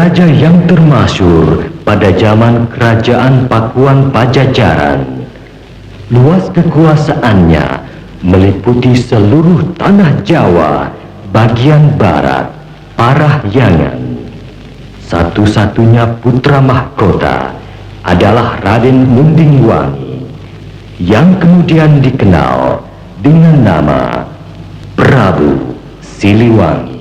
raja yang termasyhur pada zaman kerajaan Pakuan Pajajaran. Luas kekuasaannya meliputi seluruh tanah Jawa bagian barat, Parahyangan. Satu-satunya putra mahkota adalah Raden Mundingwangi, yang kemudian dikenal dengan nama Prabu Siliwangi.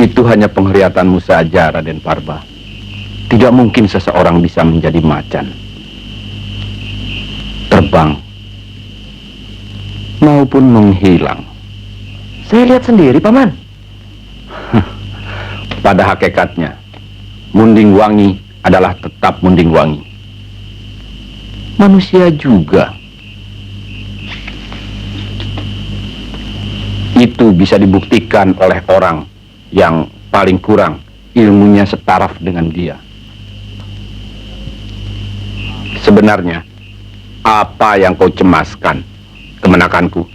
Itu hanya penglihatanmu saja, Raden Parba. Tidak mungkin seseorang bisa menjadi macan, terbang, maupun menghilang. Saya lihat sendiri, Paman. Pada hakikatnya, Mundingwangi adalah tetap Mundingwangi. Manusia juga. Itu bisa dibuktikan oleh orang yang paling kurang ilmunya setaraf dengan dia. Sebenarnya, apa yang kau cemaskan, kemenakanku?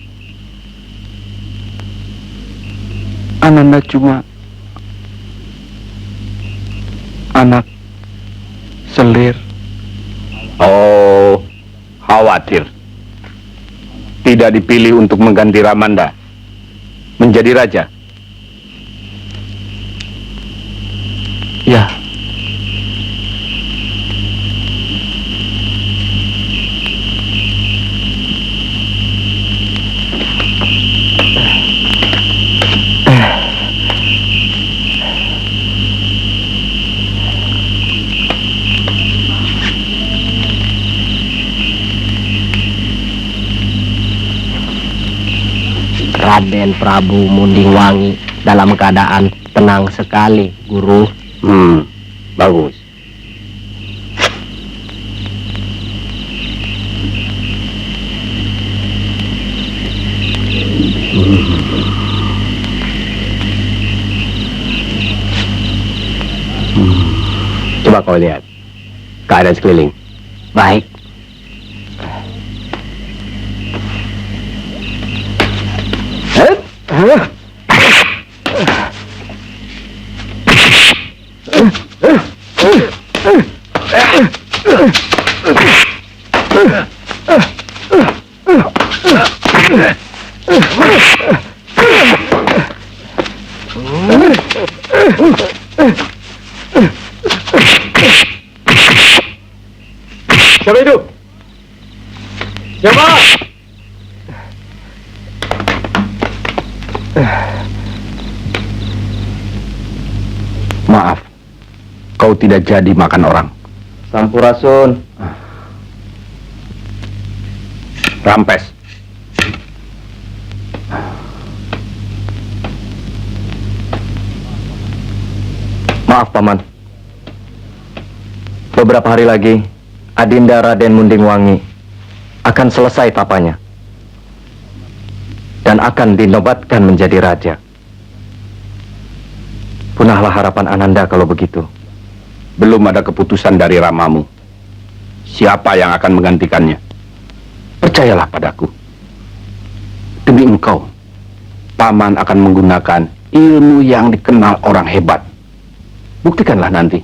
Ananda cuma anak selir. Oh, khawatir tidak dipilih untuk mengganti Ramanda menjadi raja. Ya. Raden Prabu Mundingwangi dalam keadaan tenang sekali, Guru. Bagus. Coba kau lihat keadaan sekeliling. Baik. Siapa itu? Maaf, kau tidak jadi makan orang. Sampurasun. Rampes. Maaf, Paman. Beberapa hari lagi, Adinda Raden Mundingwangi akan selesai tapanya dan akan dinobatkan menjadi raja. Punahlah harapan Ananda kalau begitu. Belum ada keputusan dari ramamu. Siapa yang akan menggantikannya? Percayalah padaku. Demi engkau, Paman akan menggunakan ilmu yang dikenal orang hebat. Buktikanlah nanti.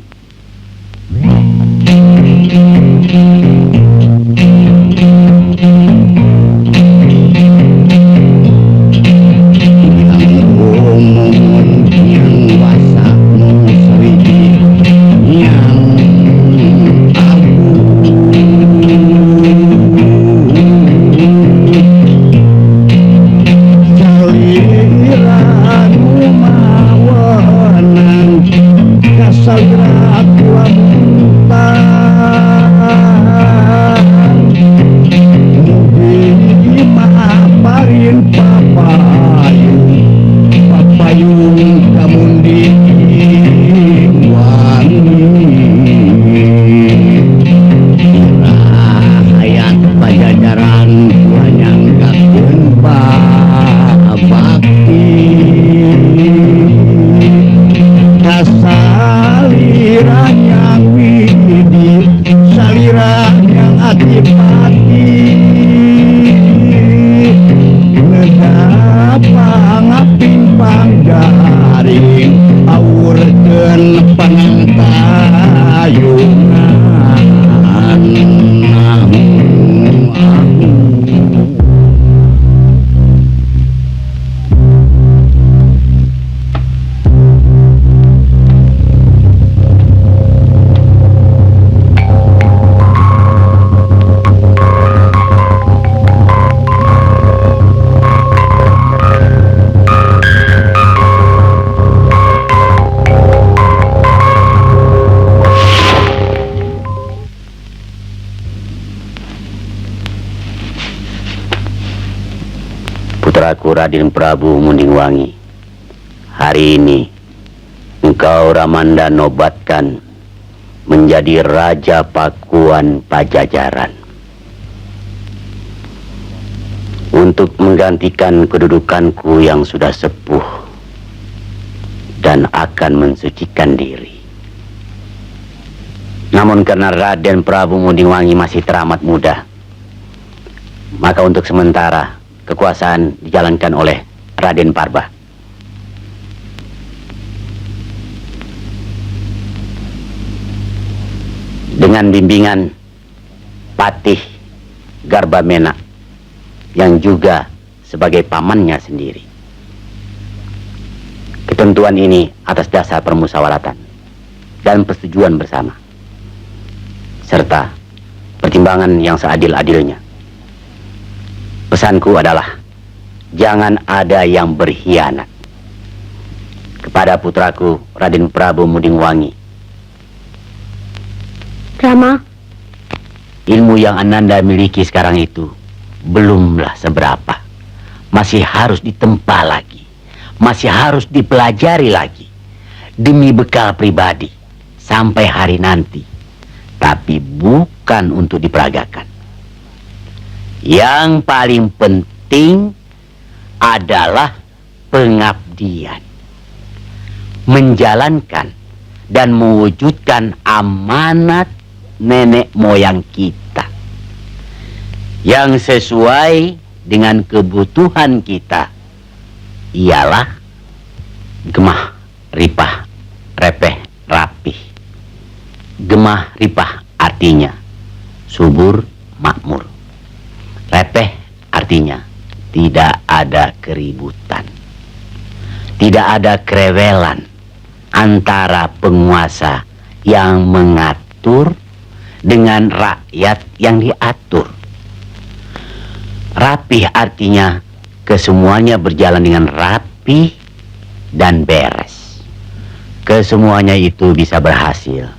Putraku Raden Prabu Mundingwangi, hari ini engkau Ramanda nobatkan menjadi Raja Pakuan Pajajaran. Untuk menggantikan kedudukanku yang sudah sepuh dan akan mensucikan diri. Namun karena Raden Prabu Mundingwangi masih teramat muda, maka untuk sementara kekuasaan dijalankan oleh Raden Parba. Dengan bimbingan Patih Garbamena yang juga sebagai pamannya sendiri. Ketentuan ini atas dasar permusyawaratan dan persetujuan bersama, serta pertimbangan yang seadil-adilnya. Pesanku adalah jangan ada yang berkhianat kepada putraku Raden Prabu Mundingwangi. Rama, ilmu yang Ananda miliki sekarang itu belumlah seberapa. Masih harus ditempa lagi, masih harus dipelajari lagi demi bekal pribadi sampai hari nanti, tapi bukan untuk diperagakan. Yang paling penting adalah pengabdian, menjalankan dan mewujudkan amanat nenek moyang kita yang sesuai dengan kebutuhan kita, ialah gemah, ripah, repeh, rapih. Gemah ripah artinya subur, makmur. Repeh artinya tidak ada keributan, tidak ada kerewelan antara penguasa yang mengatur dengan rakyat yang diatur. Rapih artinya kesemuanya berjalan dengan rapi dan beres. Kesemuanya itu bisa berhasil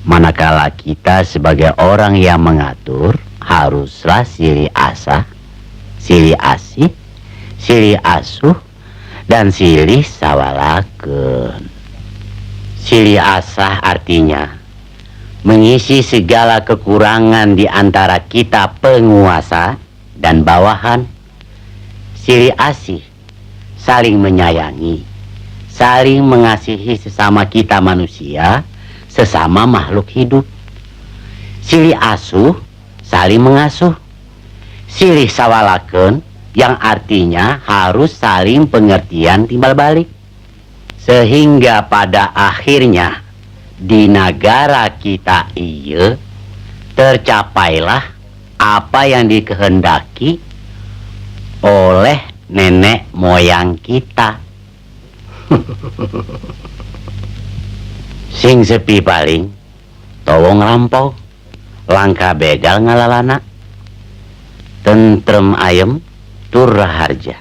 manakala kita sebagai orang yang mengatur haruslah silih asah, silih asih, silih asuh, dan silih sawalakeun. Silih asah artinya mengisi segala kekurangan di antara kita penguasa dan bawahan. Silih asih saling menyayangi, saling mengasihi sesama kita manusia, sesama makhluk hidup. Silih asuh saling mengasuh. Silih sawalakeun yang artinya harus saling pengertian timbal balik. Sehingga pada akhirnya di negara kita iya tercapailah apa yang dikehendaki oleh nenek moyang kita. Sing sepi paling towong lampau, langka begal ngalalana, tentrem ayem tur raharja.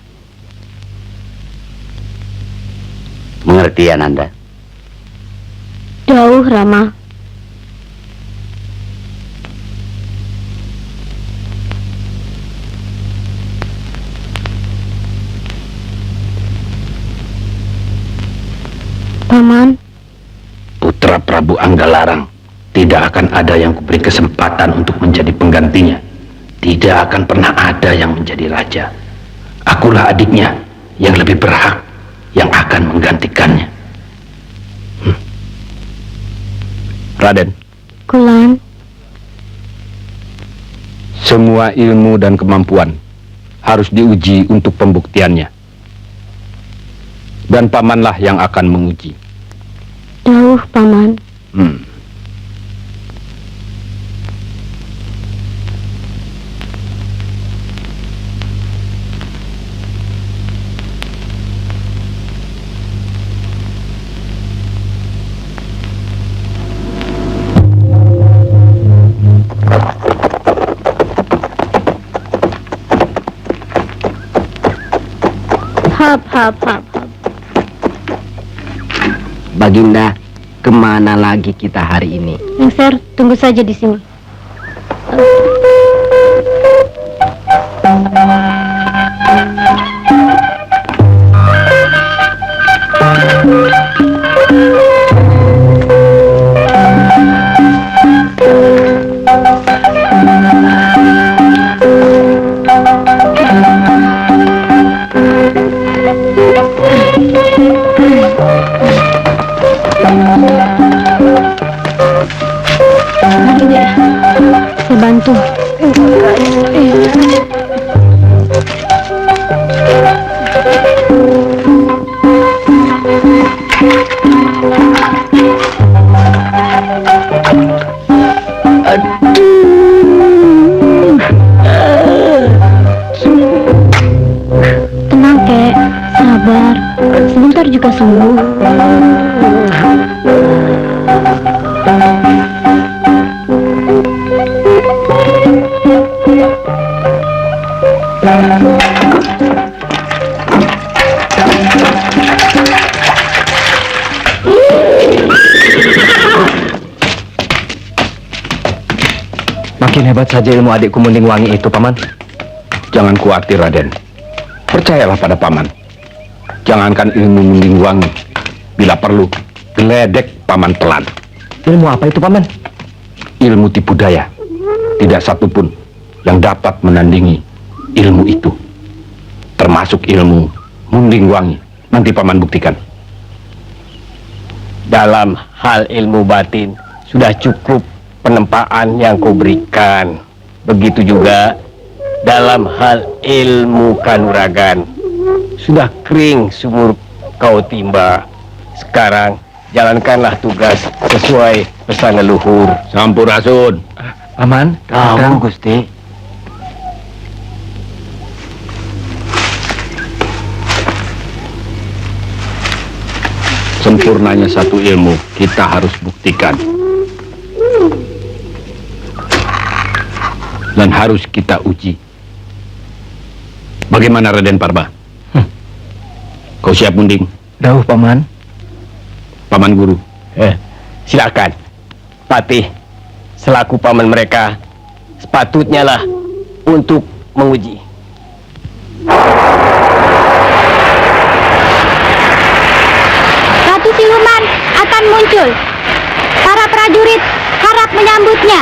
Mengerti Ananda? Jauh, Rama. Paman, Putra Prabu Anggalarang tidak akan ada yang kuberi kesempatan untuk menjadi penggantinya. Tidak akan pernah ada yang menjadi raja. Akulah adiknya yang lebih berhak yang akan menggantikannya. Raden, Kulan, semua ilmu dan kemampuan harus diuji untuk pembuktiannya. Dan pamanlah yang akan menguji. jauh, Paman. Hap, hap, hap, hap. Baginda, kemana lagi kita hari ini? Lengser, tunggu saja di sini. Mari deh, saya bantu. Tenang, Kek. Sabar. Sebentar juga sembuh. Makin hebat saja ilmu adikku Munding Wangi itu, Paman. Jangan khawatir, Raden. Percayalah pada paman. Jangankan ilmu Munding Wangi, bila perlu, geledek paman telan. Ilmu apa itu, Paman? Ilmu tipu daya. Tidak satupun yang dapat menandingi ilmu itu. Termasuk ilmu Munding Wangi. Nanti paman buktikan. Dalam hal ilmu batin sudah cukup penempaan yang kau berikan. Begitu juga dalam hal ilmu kanuragan sudah kering sumur kau timba. Sekarang jalankanlah tugas sesuai pesan leluhur. Sampurasun. Paman, Kamu Gusti. Sempurnanya satu ilmu kita harus buktikan. Dan harus kita uji. Bagaimana Raden Parba? Kau siap, Munding? Dawuh, Paman. Paman Guru. Silakan. Patih, selaku paman mereka, sepatutnya lah untuk menguji. Ratu Siluman akan muncul. Para prajurit harap menyambutnya.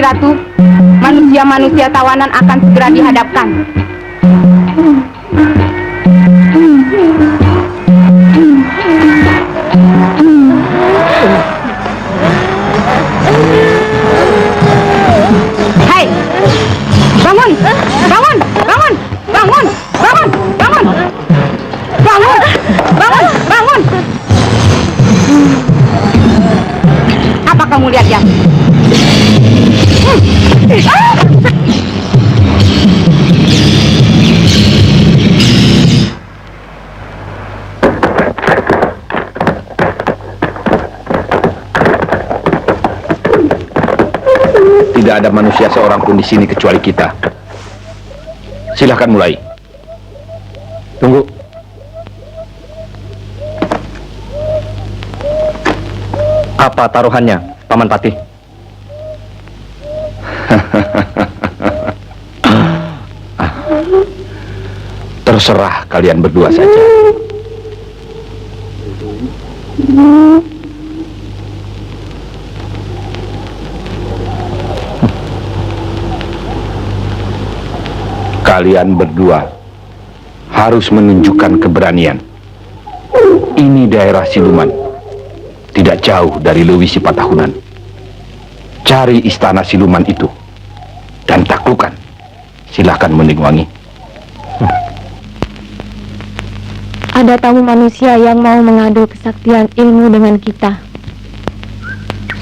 Ratu, manusia-manusia tawanan akan segera dihadapkan. Hei, bangun, bangun, bangun, bangun, bangun, bangun, bangun, bangun, bangun. Apa kamu lihat ya? Tidak ada manusia seorang pun di sini kecuali kita. Silahkan mulai. Tunggu. Apa taruhannya, Paman Patih? Terserah kalian berdua saja. Kalian berdua harus menunjukkan keberanian. Ini daerah siluman, tidak jauh dari Lewi Sipatahunan. Cari istana siluman itu dan taklukkan. Silahkan Mendingwangi. Ada tamu manusia yang mau mengadu kesaktian ilmu dengan kita.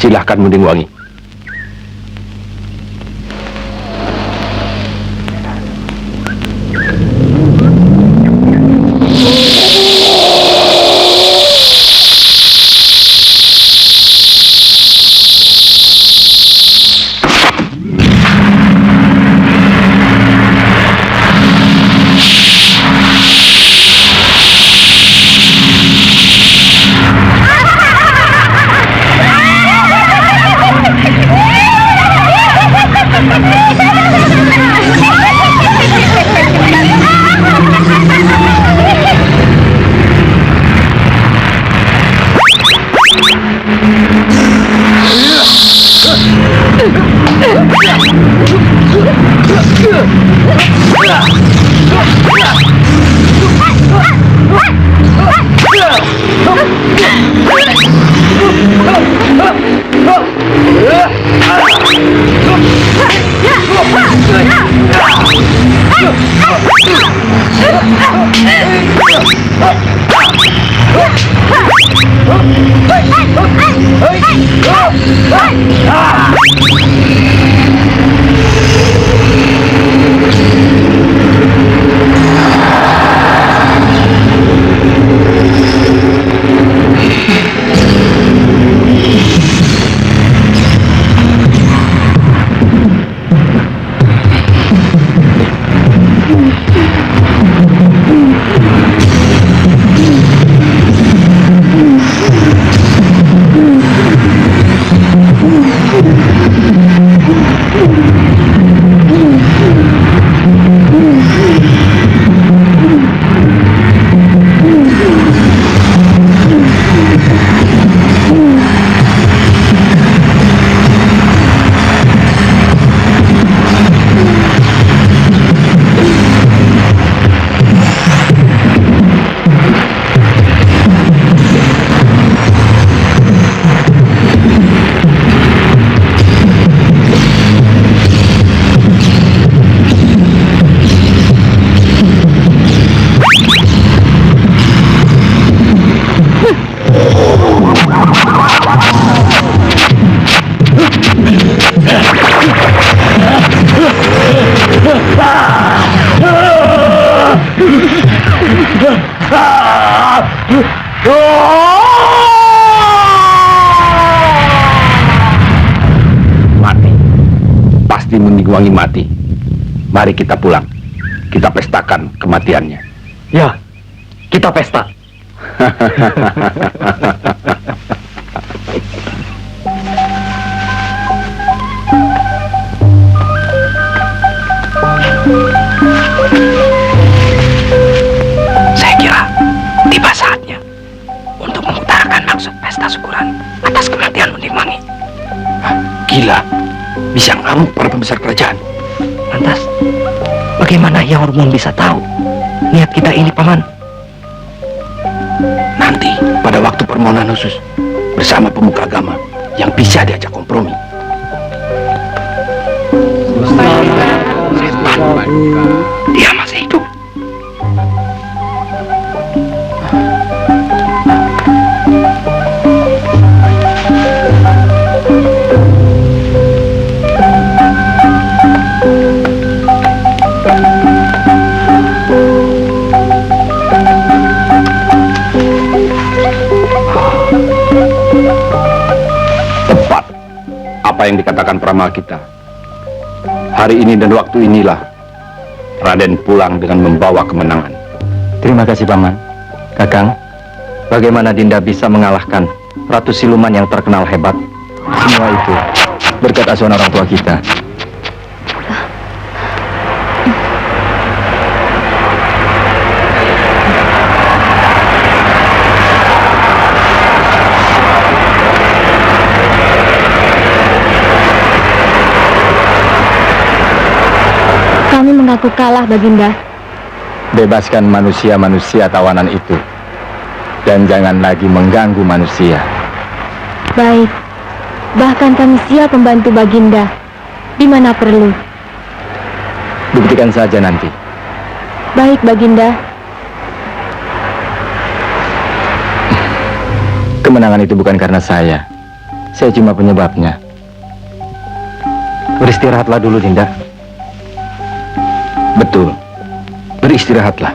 Silahkan Mendingwangi. Wangi mati. Mari kita pulang. Kita pestakan kematiannya. Ya, kita pesta. Saya kira tiba saatnya untuk mengutarakan maksud pesta syukuran atas kematian Munding Wangi. Gila, bisa ngamuk para pembesar kerajaan. Lantas, bagaimana Yang Hormon bisa tahu niat kita ini, Paman? Nanti pada waktu permohonan khusus bersama pemuka agama yang bisa diajak kompromi. Dia masih hidup. Tepat apa yang dikatakan peramal kita. Hari ini dan waktu inilah Raden pulang dengan membawa kemenangan. Terima kasih, Paman. Kakang, bagaimana Dinda bisa mengalahkan Ratu Siluman yang terkenal hebat? Semua itu berkat asuhan orang tua kita. Kami mengaku kalah, Baginda. Bebaskan manusia-manusia tawanan itu. Dan jangan lagi mengganggu manusia. Baik. Bahkan kami siap membantu Baginda di mana perlu. Buktikan saja nanti. Baik, Baginda. Kemenangan itu bukan karena saya. Saya cuma penyebabnya. Beristirahatlah dulu, Dinda. Betul. Beristirahatlah.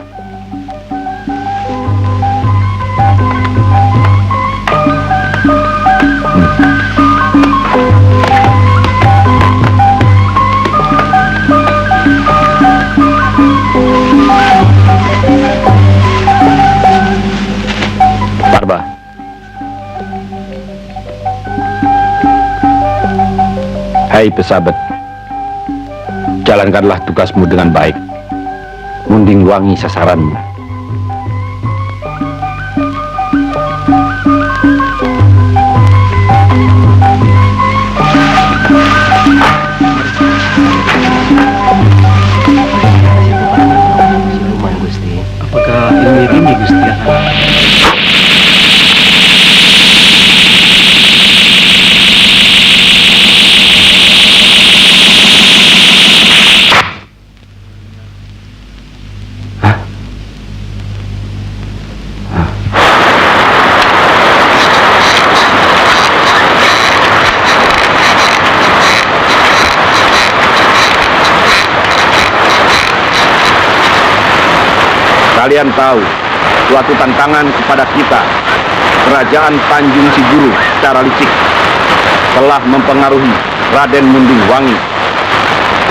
Parba. Hai pesahabat. Jalankanlah tugasmu dengan baik. Munding Wangi sasaranmu. Apakah ini Gusti? Kalian tahu, suatu tantangan kepada kita, Kerajaan Tanjung Siguru secara licik telah mempengaruhi Raden Munding Wangi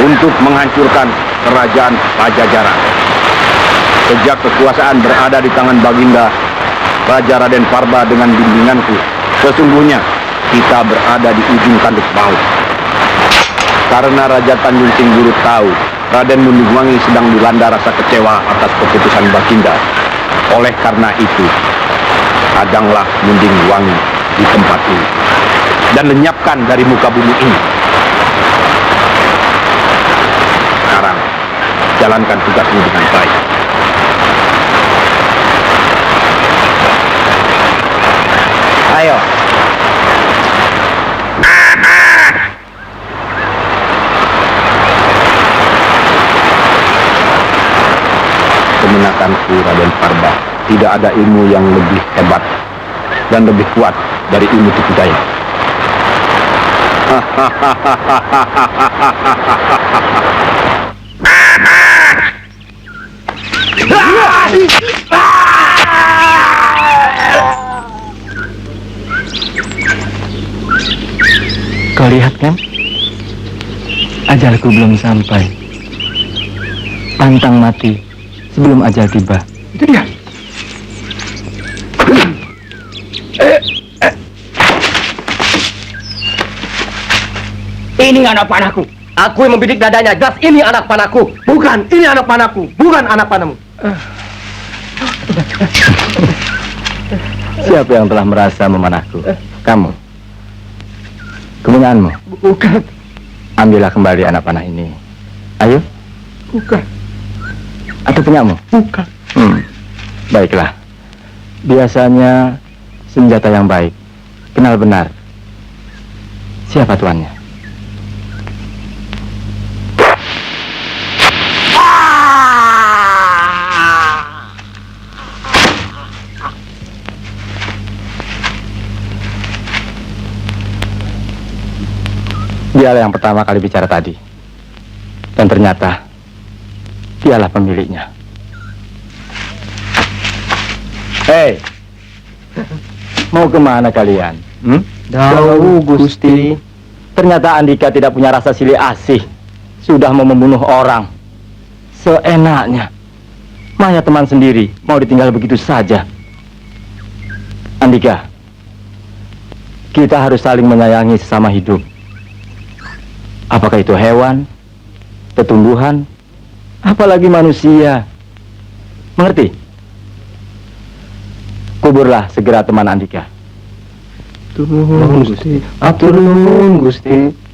untuk menghancurkan Kerajaan Pajajaran. Sejak kekuasaan berada di tangan Baginda, Raja Raden Parba dengan bimbinganku, sesungguhnya kita berada di ujung tanduk maut. Karena Raja Tanjung Siguru tahu Raden Munding Wangi sedang dilanda rasa kecewa atas keputusan Baginda. Oleh karena itu, hadanglah Munding Wangi di tempat ini dan lenyapkan dari muka bumi ini. Sekarang, jalankan tugasmu dengan baik. Ayo. Kemenakanku Raden Parba, tidak ada ilmu yang lebih hebat dan lebih kuat dari ilmu tipu daya. Kau lihat kan? Ajalku belum sampai. Pantang mati sebelum ajal tiba. Itu dia. Ini anak panahku. Aku yang membidik dadanya. Jelas ini anak panahku. Bukan, ini anak panahku. Bukan anak panahmu. Siapa yang telah merasa memanahku? Kamu? Kemunyaanmu? Bukan, Ambillah kembali anak panah ini. Ayo. bukan, Atau punyamu? bukan. Baiklah. Biasanya senjata yang baik kenal benar siapa tuannya. Dialah yang pertama kali bicara tadi. Dan ternyata dialah pemiliknya. Hei, mau kemana kalian? Jauh, Gusti. Ternyata Andika tidak punya rasa silih asih. Sudah mau membunuh orang. Seenaknya. Mayat teman sendiri mau ditinggal begitu saja. Andika, kita harus saling menyayangi sesama hidup. Apakah itu hewan, tumbuhan, apalagi manusia. Mengerti? Kuburlah segera teman Andika. Turun, Gusti. Atur nuhun, Gusti.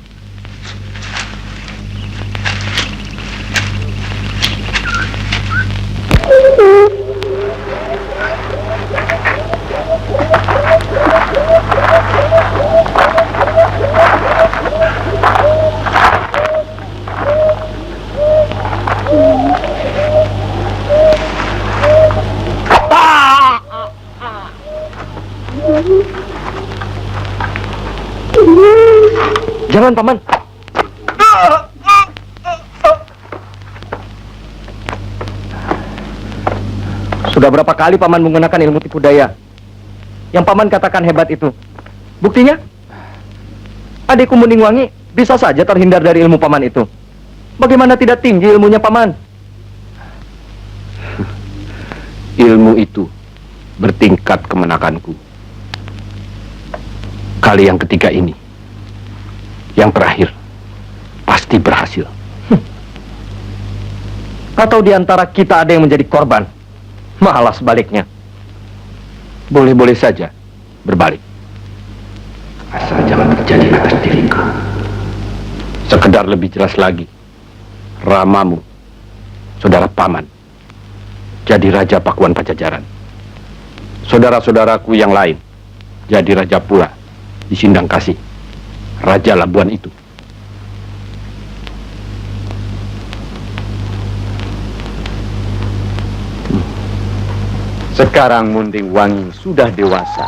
Jangan, Paman. Sudah berapa kali Paman menggunakan ilmu tipu daya yang Paman katakan hebat itu? Buktinya? Adikku Muningwangi bisa saja terhindar dari ilmu Paman itu. Bagaimana tidak tinggi ilmunya Paman? Ilmu itu bertingkat kemenakanku. Kali yang ketiga ini, yang terakhir, pasti berhasil. Atau di antara kita ada yang menjadi korban? Malah sebaliknya. Boleh-boleh saja berbalik. Asal jangan terjadi atas diriku. Sekedar lebih jelas lagi, Ramamu, saudara Paman, jadi Raja Pakuan Pajajaran. Saudara-saudaraku yang lain jadi Raja pula di Sindang Kasih, Raja Labuan itu. Sekarang Munding Wangi sudah dewasa.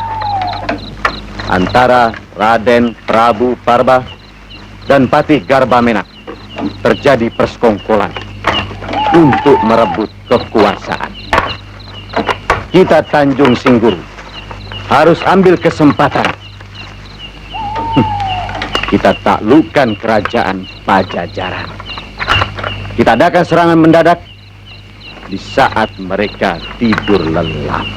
Antara Raden Prabu Parba dan Patih Garbamenak terjadi persekongkolan untuk merebut kekuasaan. Kita Tanjung Singguru harus ambil kesempatan. Kita taklukkan kerajaan Pajajaran. Kita adakan serangan mendadak di saat mereka tidur lelap.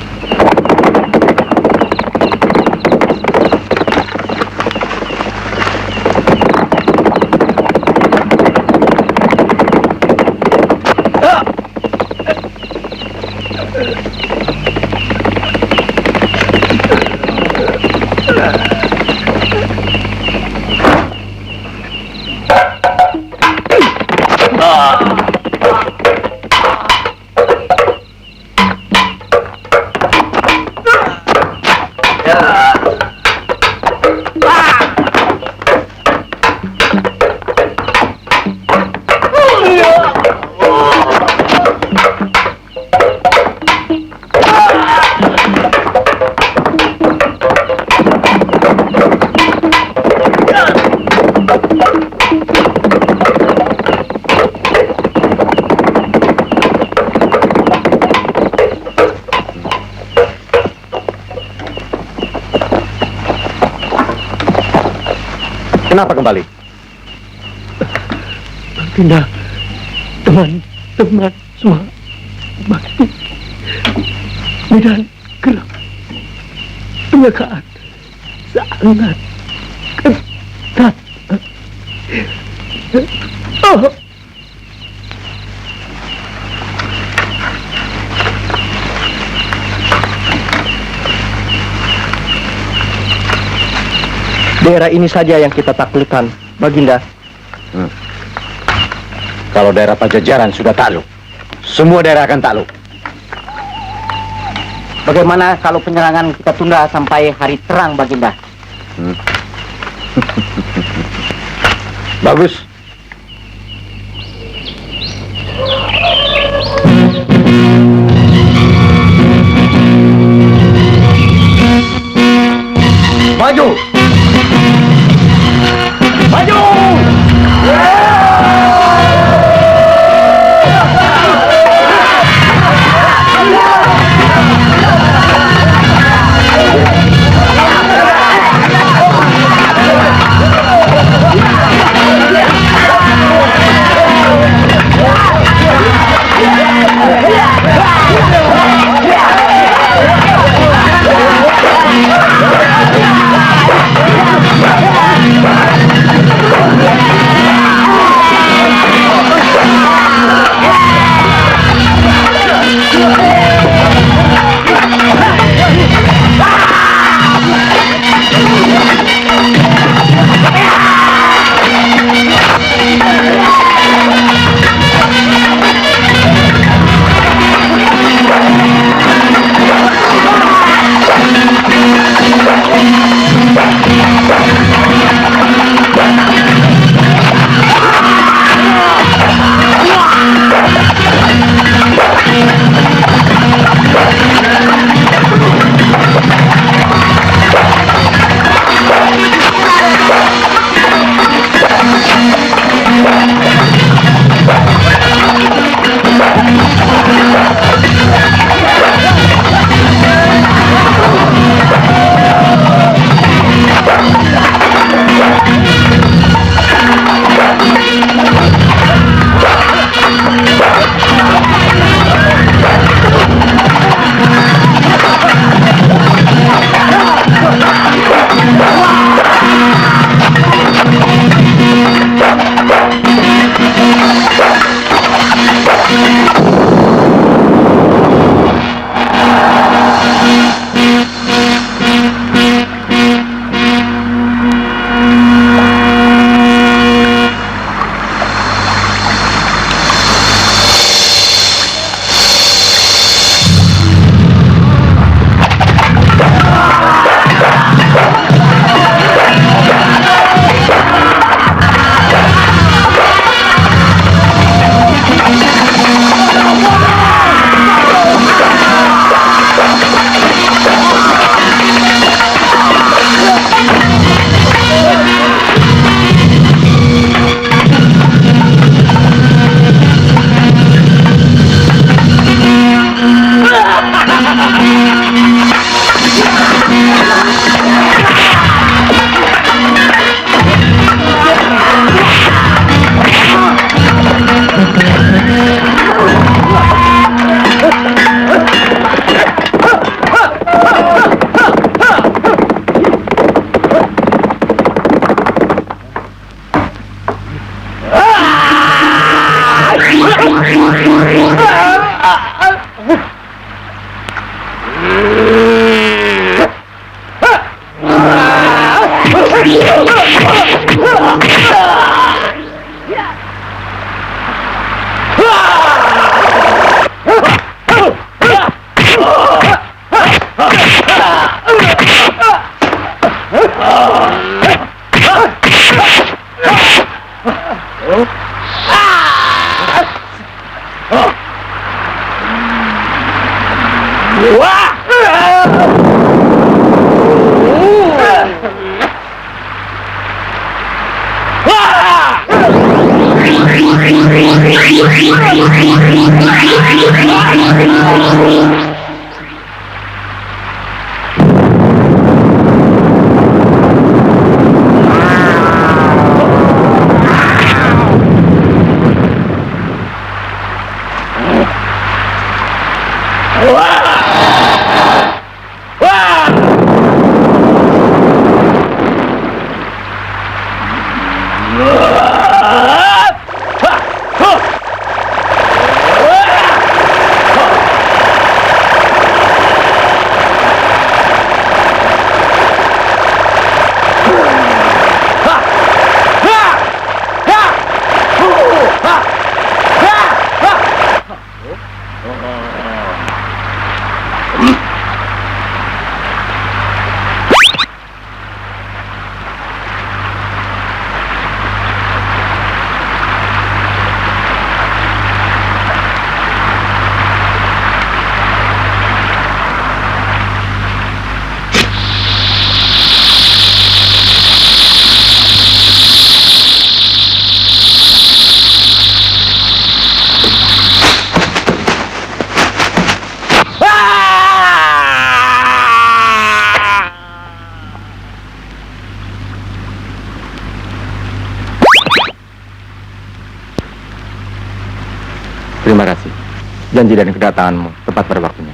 Kenapa kembali? Baginda, teman-teman semua mati. Medan gerak penjagaan sangat ketat. Oh. Daerah ini saja yang kita taklukkan, Baginda. Kalau daerah Pajajaran sudah takluk, semua daerah akan takluk. Bagaimana kalau penyerangan kita tunda sampai hari terang, Baginda? Bagus. Maju! Maju! Terima kasih. Janji dan kedatanganmu tepat pada waktunya.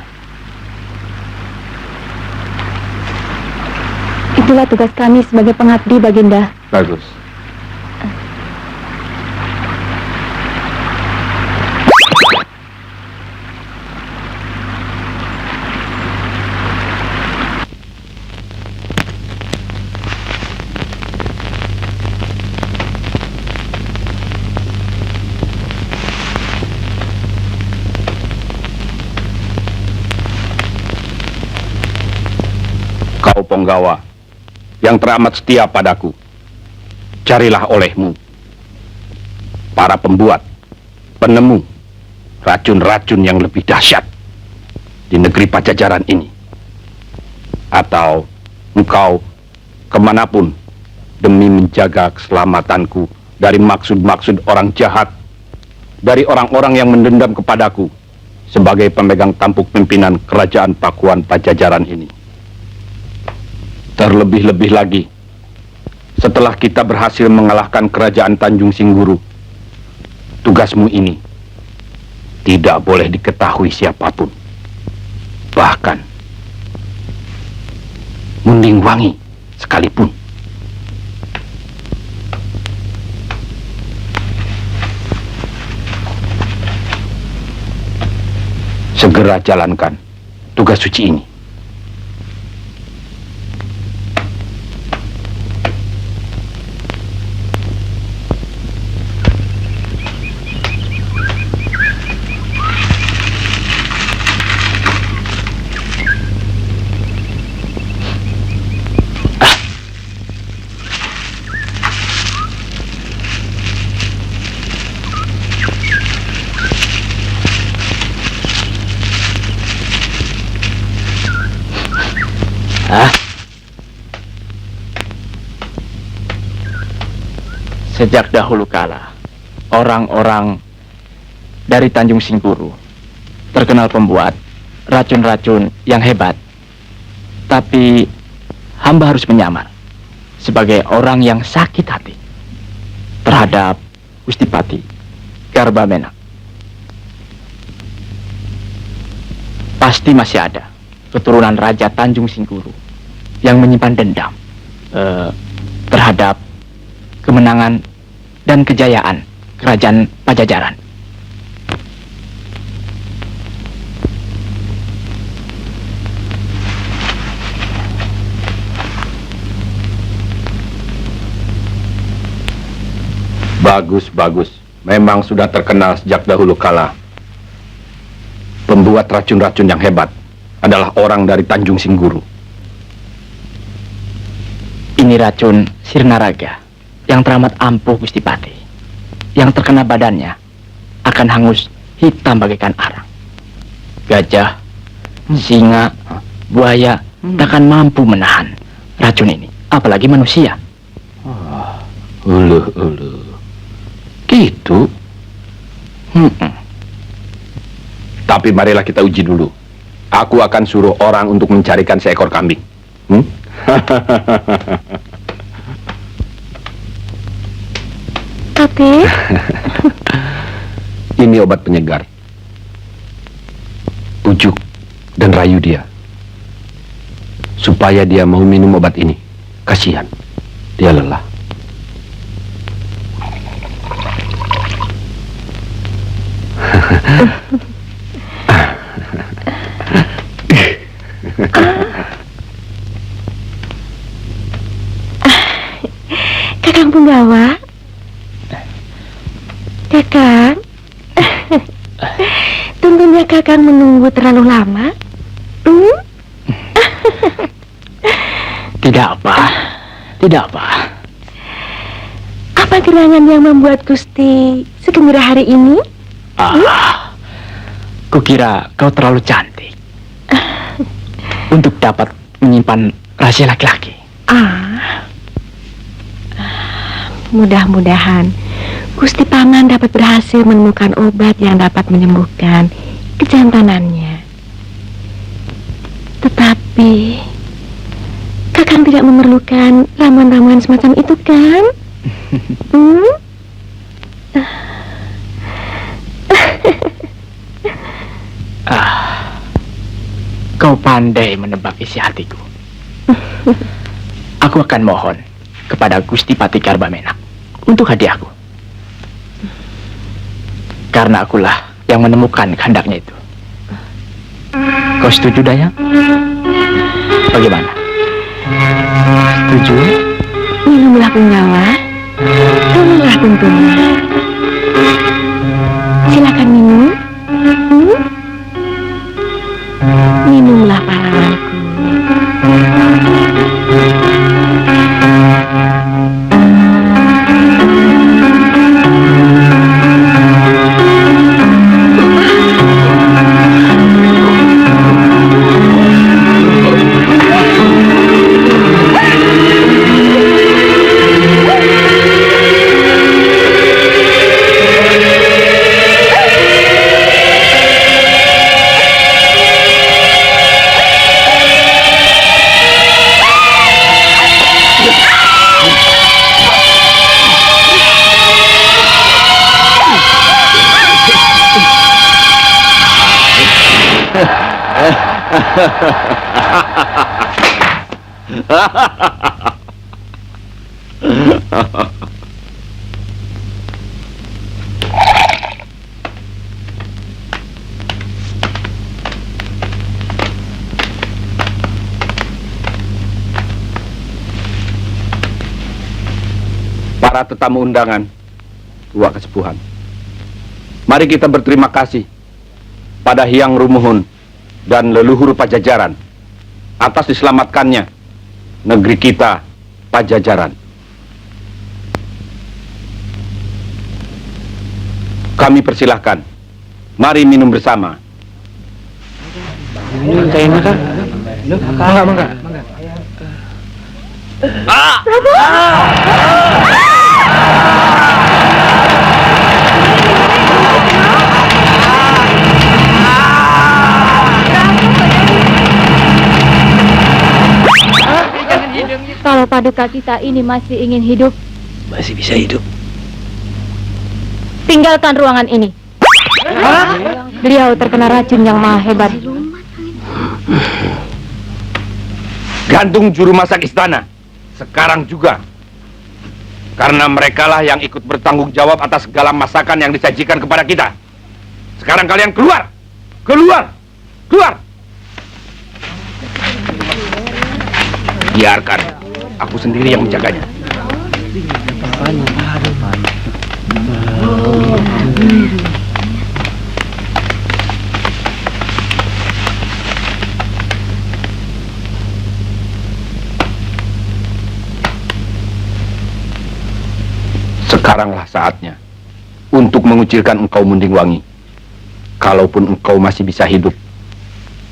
Itulah tugas kami sebagai pengabdi, Baginda. Bagus. Kau Ponggawa yang teramat setia padaku, carilah olehmu para pembuat, penemu racun-racun yang lebih dahsyat di negeri Pajajaran ini. Atau engkau kemanapun demi menjaga keselamatanku dari maksud-maksud orang jahat, dari orang-orang yang mendendam kepadaku sebagai pemegang tampuk pimpinan kerajaan Pakuan Pajajaran ini. Terlebih-lebih lagi, setelah kita berhasil mengalahkan kerajaan Tanjung Singguru, tugasmu ini tidak boleh diketahui siapapun. Bahkan Munding Wangi sekalipun. Segera jalankan tugas suci ini. Sejak dahulu kala, orang-orang dari Tanjung Singguru terkenal pembuat racun-racun yang hebat. Tapi hamba harus menyamar sebagai orang yang sakit hati terhadap Gustipati Garbamena. Pasti masih ada keturunan Raja Tanjung Singguru yang menyimpan dendam terhadap kemenangan dan kejayaan kerajaan Pajajaran. Bagus, bagus. Memang sudah terkenal sejak dahulu kala. Pembuat racun-racun yang hebat adalah orang dari Tanjung Singguru. Ini racun Sirnaraga yang teramat ampuh, Gustipati. Yang terkena badannya akan hangus hitam bagaikan arang. Gajah, singa, buaya takkan mampu menahan racun ini, apalagi manusia. Uluh. Gitu. Tapi marilah kita uji dulu. Aku akan suruh orang untuk mencarikan seekor kambing. Tapi Ini obat penyegar. Pujuk dan rayu dia supaya dia mau minum obat ini. Kasihan, dia lelah. Kakang Punggawa, Kakang, tentunya Kakang menunggu terlalu lama. Tidak apa. Apa gerangan yang membuat Gusti segembira hari ini? Kukira kau terlalu cantik untuk dapat menyimpan rahasia laki-laki. Mudah-mudahan Gusti Paman dapat berhasil menemukan obat yang dapat menyembuhkan kejantanannya. Tetapi Kakang tidak memerlukan ramuan-ramuan semacam itu, kan? pandai menebak isi hatiku. Aku akan mohon kepada Gusti Patikar Bamenak untuk hadiahku. Karena akulah yang menemukan kehendaknya itu. Kau setuju, Dayang? Bagaimana? Setuju? Minumlah Punggawa. Tolonglah Kuntuna. Silakan minum. Minumlah pahlawanku. Para tetamu undangan, tua kesepuhan, mari kita berterima kasih pada Hyang Rumuhun dan leluhur Pajajaran atas diselamatkannya negeri kita, Pajajaran. Kami persilahkan, mari minum bersama. Kalau paduka kita ini masih ingin hidup, Masih bisa hidup. tinggalkan ruangan ini. Beliau terkena racun yang maha hebat. Gantung juru masak istana sekarang juga, karena merekalah yang ikut bertanggung jawab atas segala masakan yang disajikan kepada kita. Sekarang kalian keluar, keluar, keluar. Biarkan aku sendiri yang menjaganya. Sekaranglah saatnya untuk mengucilkan engkau, Mundingwangi. Kalaupun engkau masih bisa hidup,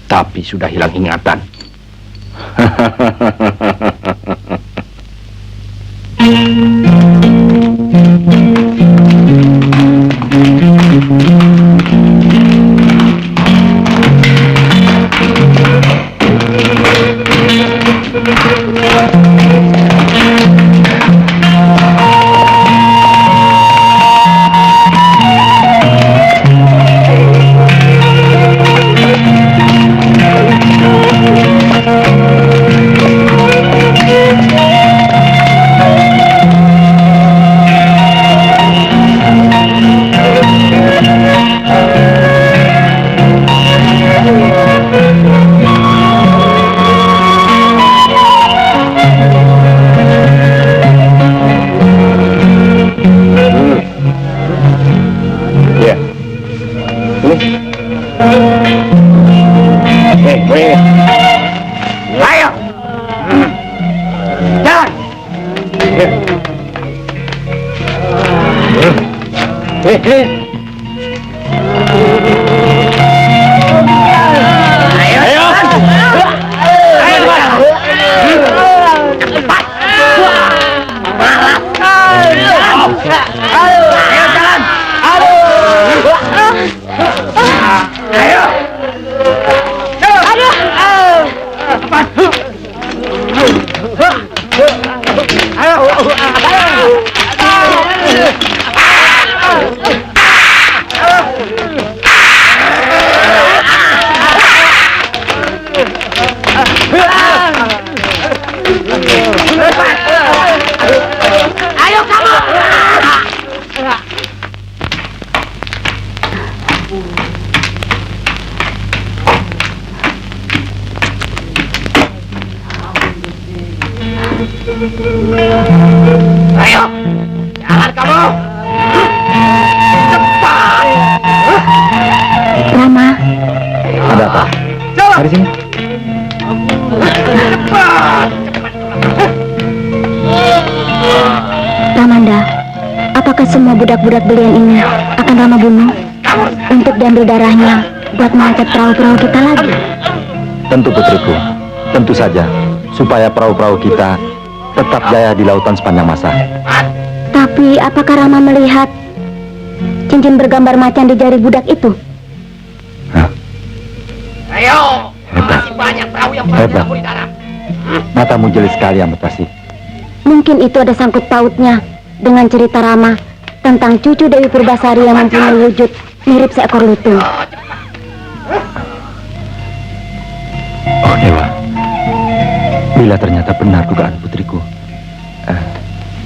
tapi sudah hilang ingatan. Ayo kamu. Ayo, jalan kamu. Cepat. Rama, Ada apa? Mari sini. Ramanda, apakah semua budak-budak belian ini akan Rama bunuh untuk diambil darahnya buat mengangkat perahu-perahu kita lagi? Tentu putriku, tentu saja, supaya perahu-perahu kita tetap jaya di lautan sepanjang masa. Tapi apakah Rama melihat cincin bergambar macan di jari budak itu? Ayo, Hebat. masih banyak perahu yang Hebat. berlabuh di dalam. Matamu jeli sekali, Amputwasih. Mungkin itu ada sangkut pautnya dengan cerita Rama tentang cucu Dewi Purbasari yang mempunyai wujud mirip seekor lutung. Oh Dewa, bila ternyata benar dugaan putriku,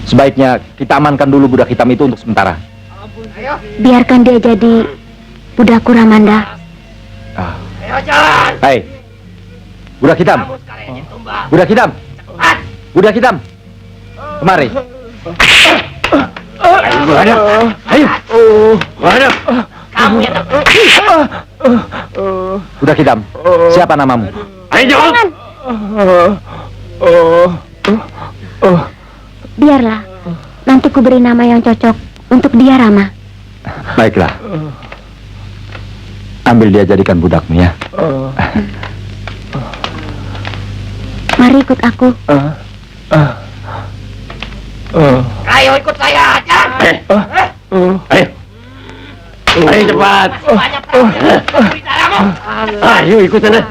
sebaiknya kita amankan dulu budak hitam itu untuk sementara. Biarkan dia jadi budakku, Ramanda. Ayo jalan. Hai, budak hitam, Kamu sekarang yang tumbang. budak hitam, Cepat. budak hitam, kemari. Ayo. Ayo, Kamu yang budak hitam, siapa namamu? Ayo jawab. Biarlah, nanti ku beri nama yang cocok untuk dia, Rama. Baiklah, ambil dia jadikan budakmu ya. Mari ikut aku. Ayo ikut saya. Jalan. Ayo. Ayo cepat. Banyak perahu yang berlabuh di dalammu. Ayo ikut sana.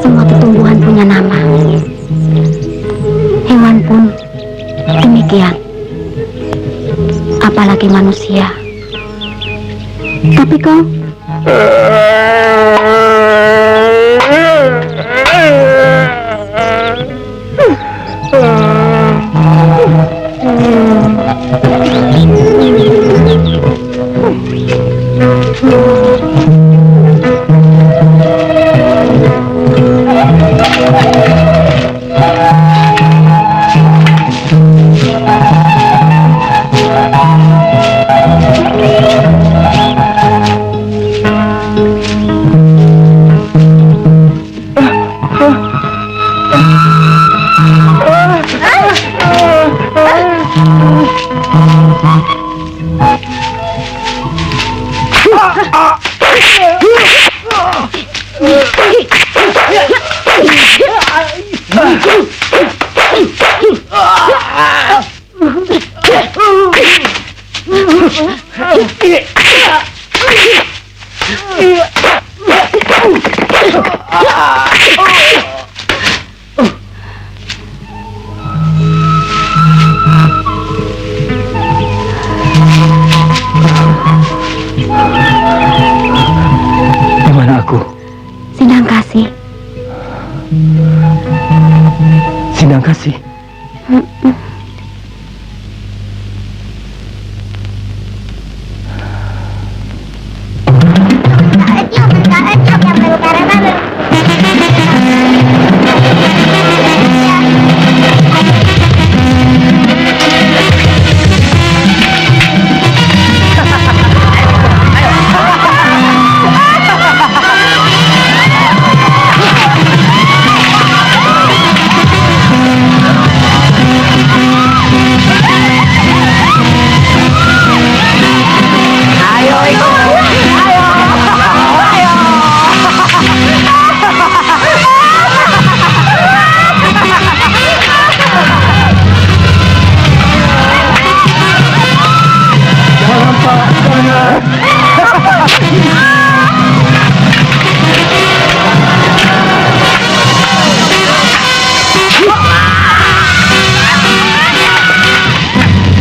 Semua tumbuhan punya nama. Hewan pun demikian. Apalagi manusia. Tapi kau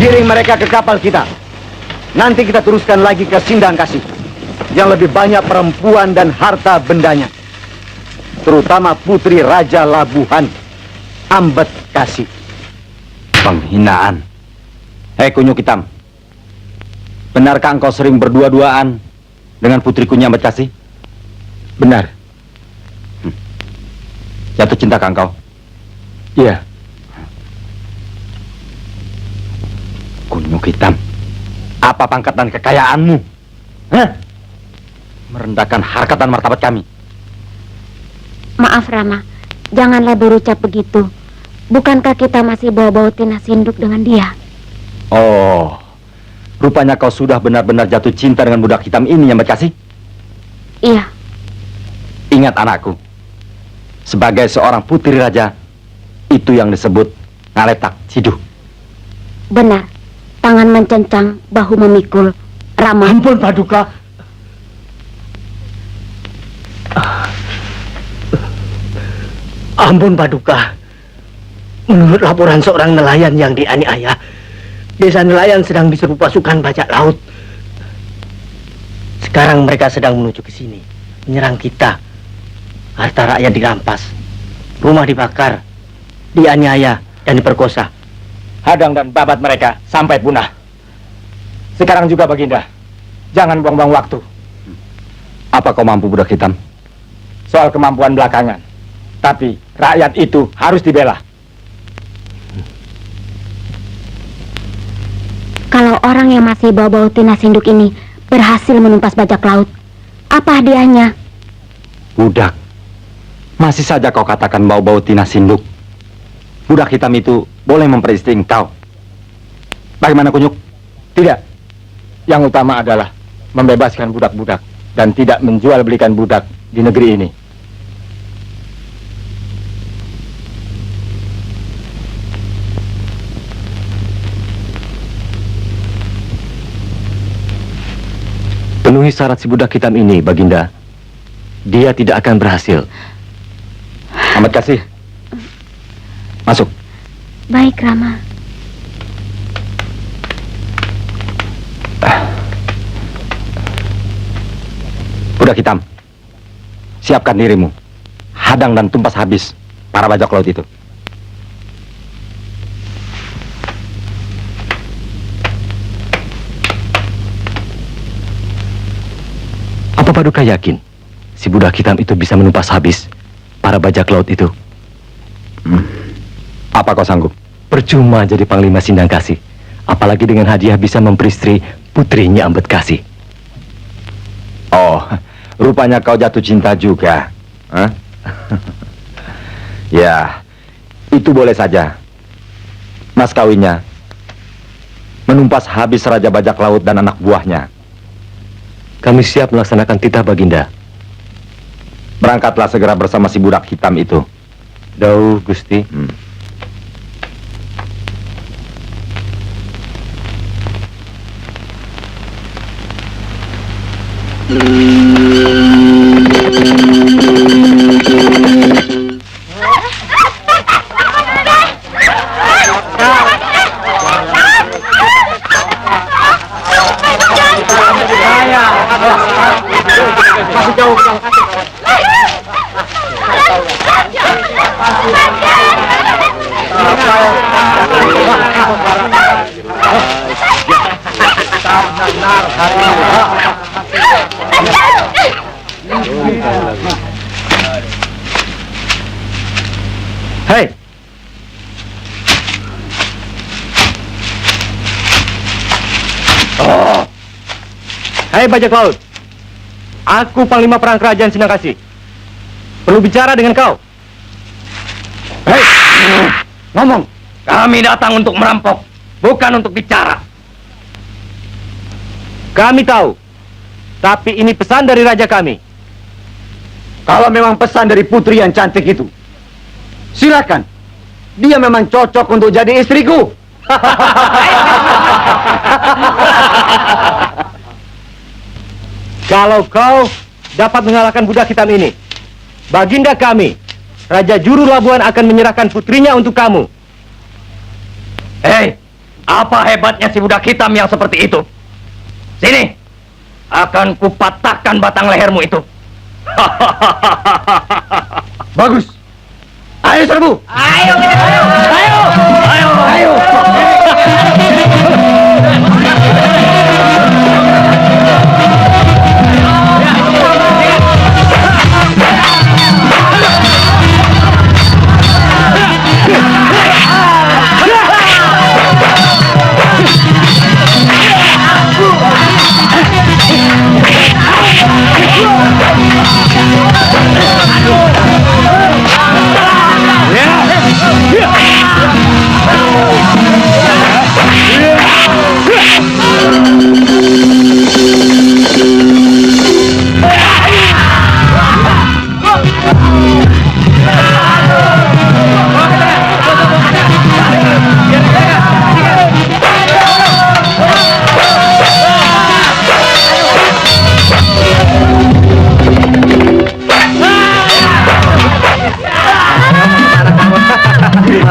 Kirim mereka ke kapal kita. Nanti kita teruskan lagi ke Sindang Kasih, yang lebih banyak perempuan dan harta bendanya, terutama putri Raja Labuhan, Ambet Kasih. Penghinaan. Hei kunyuk hitam, benarkah engkau sering berdua-duaan dengan putri kunyuk Ambet Kasih? Benar. Jatuh cinta ke engkau? Iya. Kunyuk hitam, apa pangkat dan kekayaanmu? Hah? Merendahkan harkat dan martabat kami. Maaf Rama, janganlah berucap begitu. Bukankah kita masih bawa-bawa Tina Sinduk dengan dia? Oh, rupanya kau sudah benar-benar jatuh cinta dengan budak hitam ini, Ambet Kasih? Iya. Ingat anakku, sebagai seorang putri raja, itu yang disebut ngaletak ciduh. Benar. Tangan mencencang, bahu memikul. Rama. Ampun Paduka. Ampun Paduka. Menurut laporan seorang nelayan yang dianiaya, desa nelayan sedang diserbu pasukan bajak laut. Sekarang mereka sedang menuju ke sini, menyerang kita. Harta rakyat dirampas, rumah dibakar, dianiaya dan diperkosa. Hadang dan babat mereka sampai punah. Sekarang juga Baginda, jangan buang-buang waktu. Apa kau mampu, budak hitam? Soal kemampuan belakangan, tapi rakyat itu harus dibela. Kalau orang yang masih bawa-bawa Tina Sinduk ini berhasil menumpas bajak laut, apa hadiahnya? Budak, masih saja kau katakan bau-bau Tina Sinduk. Budak hitam itu boleh memperistri engkau. Bagaimana kunyuk? Tidak. Yang utama adalah membebaskan budak-budak dan tidak menjual belikan budak di negeri ini. Penuhi syarat si budak hitam ini, Baginda. Dia tidak akan berhasil. Ambet Kasih, masuk. Baik, Rama. Budak hitam, siapkan dirimu. Hadang dan tumpas habis para bajak laut itu. Apa Paduka yakin si budak hitam itu bisa menumpas habis para bajak laut itu? Apa kau sanggup? Percuma jadi Panglima Sindang Kasih. Apalagi dengan hadiah bisa memperistri putrinya Ambet Kasih. Oh, rupanya kau jatuh cinta juga. Hah? Ya, itu boleh saja. Mas kawinnya menumpas habis Raja Bajak Laut dan anak buahnya. Kami siap melaksanakan titah, Baginda. Berangkatlah segera bersama si budak hitam itu. Dauh, Gusti. Hei! Hei bajak laut, aku Panglima Perang Kerajaan Sindang Kasih. Perlu bicara dengan kau. Hei, ngomong. Kami datang untuk merampok, bukan untuk bicara. Kami tahu, tapi ini pesan dari raja kami. Kalau memang pesan dari putri yang cantik itu, silakan. Dia memang cocok untuk jadi istriku. Kalau kau dapat mengalahkan budak hitam ini, Baginda kami, Raja Juru Labuan akan menyerahkan putrinya untuk kamu. Hei, Apa hebatnya si budak hitam yang seperti itu? Sini, akan kupatahkan batang lehermu itu. Bagus. Ayo serbu. Ayo, ayo, ayo, ayo, ayo.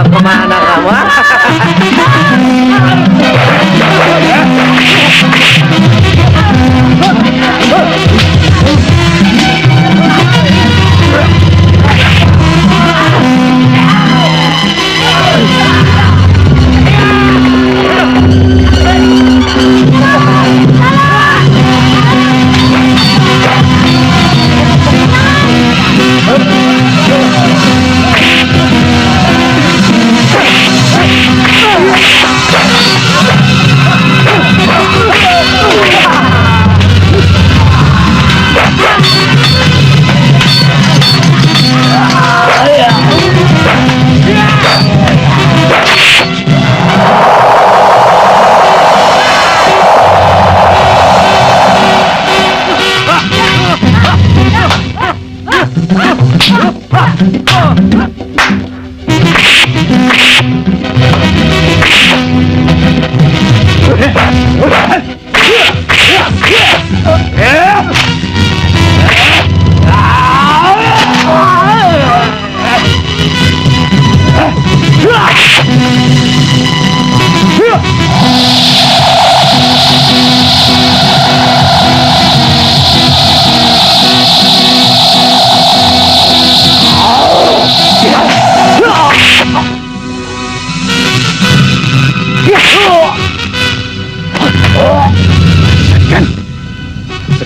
Kemana kamu?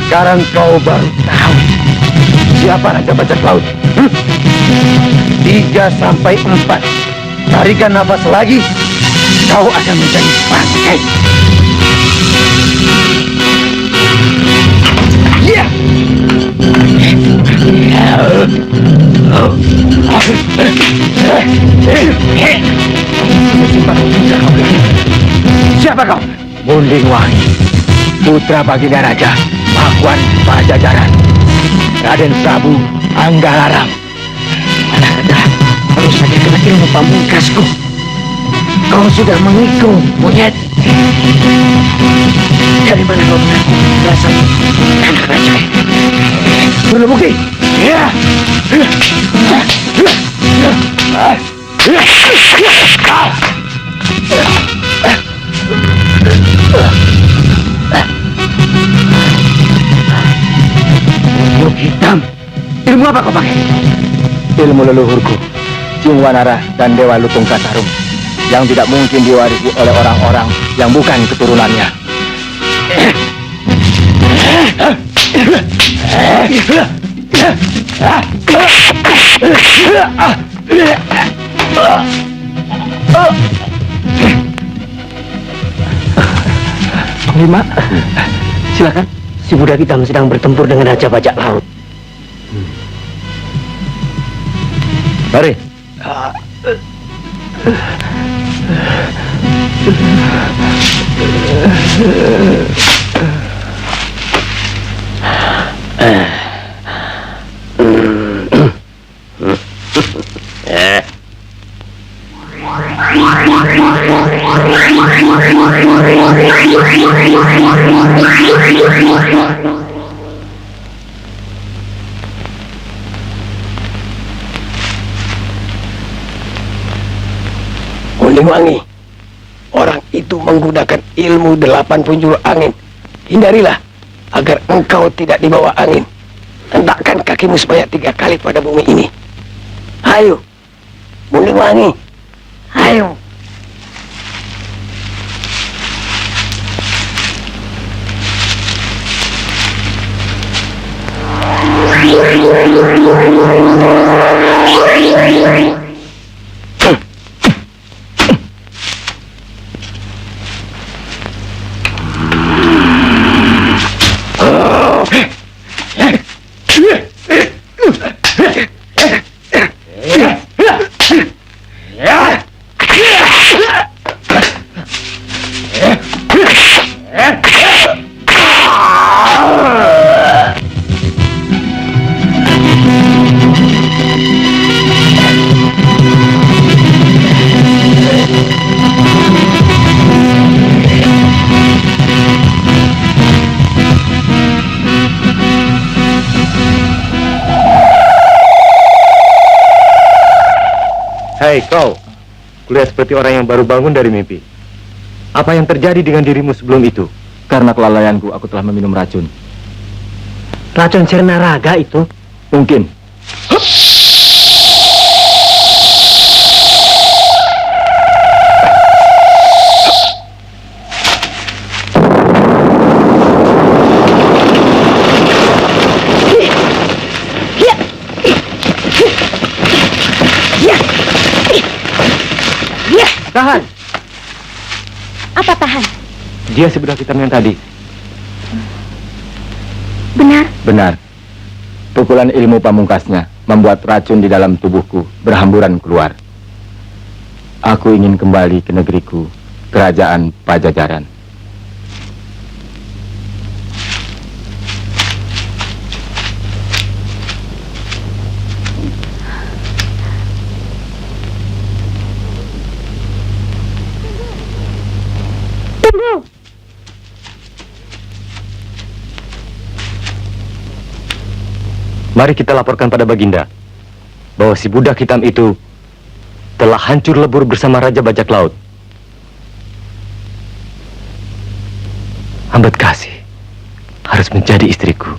Sekarang kau baru tahu siapa Raja Bajak Laut. 3 sampai 4. Tarikan nafas lagi, kau akan menjadi bangkai. Ya. Siapa kau? Munding Wangi, putra Baginda Raja Pakuan Pajajaran, Raden Prabu Anggalarang. Anak kecil, baru saja kena ilmu pamungkasku. Kau sudah mengikung, monyet. Dari mana kau mengaku berasal anak raja? Belum bukti. Ya. Ilmu hitam. Ilmu apa kau pakai? Ilmu leluhurku, Jingwanara dan Dewa Lutung Kasarung, yang tidak mungkin diwarisi oleh orang-orang yang bukan keturunannya. Panglima, silakan. Si budak hitam sedang bertempur dengan Raja Bajak Laut. Mari. Munding Wangi, orang itu untuk menggunakan ilmu 8 penjuru angin. Hindarilah agar engkau tidak dibawa angin. Hentakkan kakimu sebanyak 3 kali pada bumi ini. Ayo, Muliwangi, ayo. Hei kau, kulihat seperti orang yang baru bangun dari mimpi. Apa yang terjadi dengan dirimu sebelum itu? Karena kelalaianku, aku telah meminum racun. Racun Sirna Raga itu? Mungkin. Tahan! Apa tahan? Dia si budak hitam yang tadi. Benar? Benar. Pukulan ilmu pamungkasnya membuat racun di dalam tubuhku berhamburan keluar. Aku ingin kembali ke negeriku, kerajaan Pajajaran. Mari kita laporkan pada Baginda bahwa si budak hitam itu telah hancur lebur bersama Raja Bajak Laut. Ambedkasi harus menjadi istriku.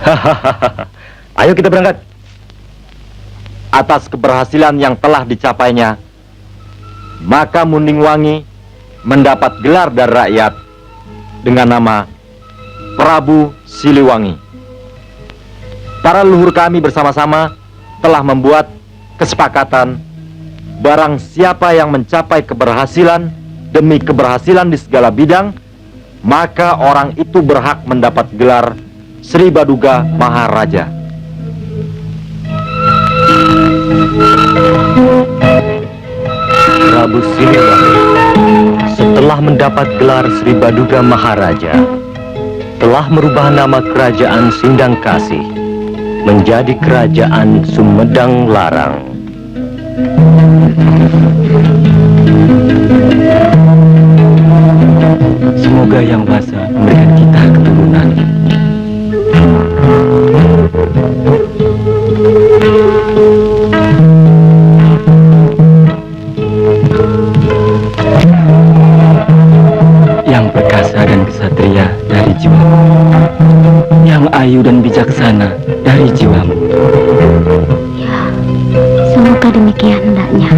Hahaha. Ayo kita berangkat. Atas keberhasilan yang telah dicapainya, maka Muningwangi mendapat gelar dari rakyat dengan nama Prabu Siliwangi. Para leluhur kami bersama-sama telah membuat kesepakatan barang siapa yang mencapai keberhasilan demi keberhasilan di segala bidang, maka orang itu berhak mendapat gelar Sri Baduga Maharaja. Prabu Siliwangi setelah mendapat gelar Sri Baduga Maharaja telah merubah nama kerajaan Sindang Kasih menjadi kerajaan Sumedang Larang. Semoga Yang Wasa memberikan kita keturunan. Yang perkasa dan kesatria dari jiwamu, yang ayu dan bijaksana dari jiwamu. Ya, semoga demikian hendaknya.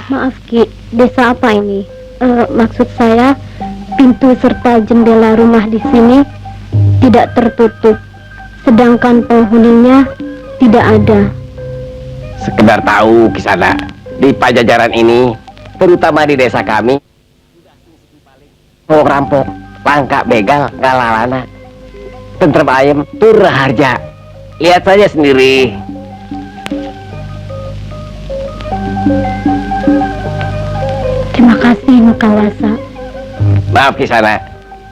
Maaf Ki, desa apa ini? Maksud saya, pintu serta jendela rumah di sini tidak tertutup, sedangkan penghuninya tidak ada. Sekedar tahu Kisana, di Pajajaran ini, terutama di desa kami, rampok, langka, begal, ngalalana, tentrem ayem, turah harja. Lihat saja sendiri. Terima kasih Mukawasa. Maaf Kisana,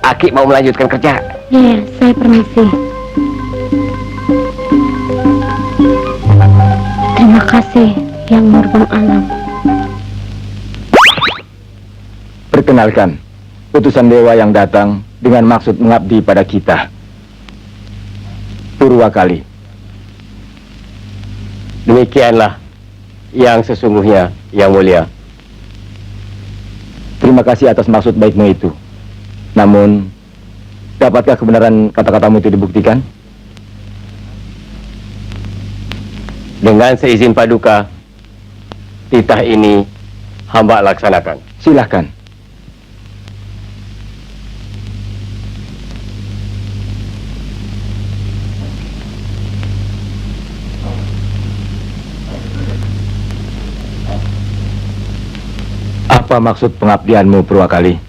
Aki mau melanjutkan kerja. Ya, saya permisi. kasih yang Murgum Alam. Perkenalkan, utusan dewa yang datang dengan maksud mengabdi pada kita. Purwakali. Demikianlah yang sesungguhnya, Yang Mulia. Terima kasih atas maksud baikmu itu. Namun, dapatkah kebenaran kata-katamu itu dibuktikan? Dengan seizin Paduka, titah ini hamba laksanakan. Silahkan. Apa maksud pengabdianmu, Purwakali?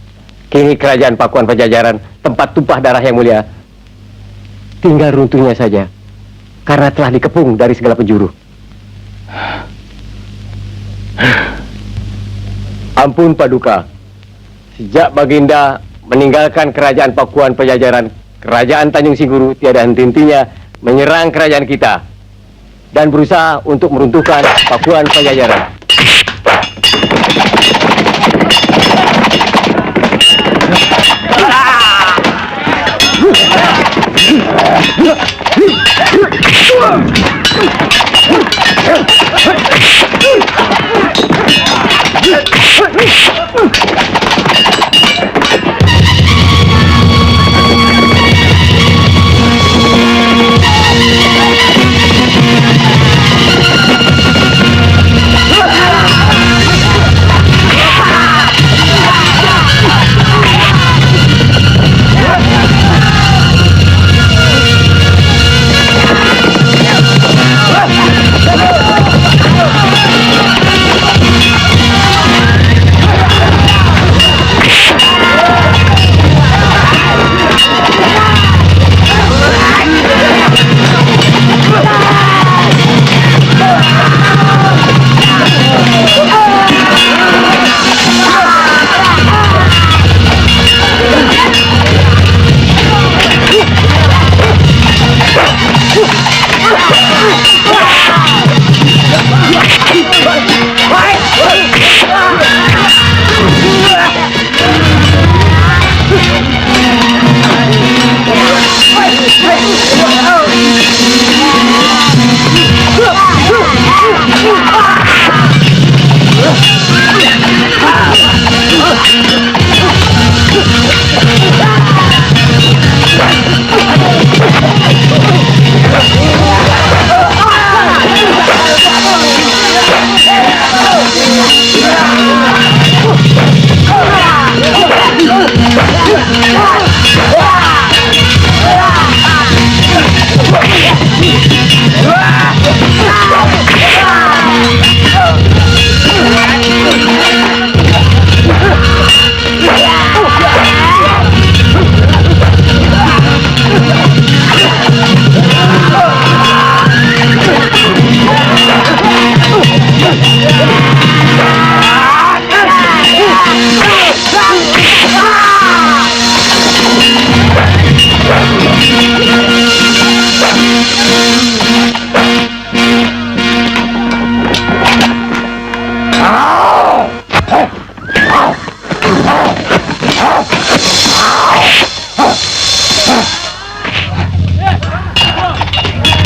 Kini kerajaan Pakuan Pajajaran, tempat tumpah darah Yang Mulia, tinggal runtuhnya saja, karena telah dikepung dari segala penjuru. Ampun Paduka, sejak Baginda meninggalkan kerajaan Pakuan Pajajaran, kerajaan Tanjung Singguru tiada henti-hentinya menyerang kerajaan kita dan berusaha untuk meruntuhkan Pakuan Pajajaran.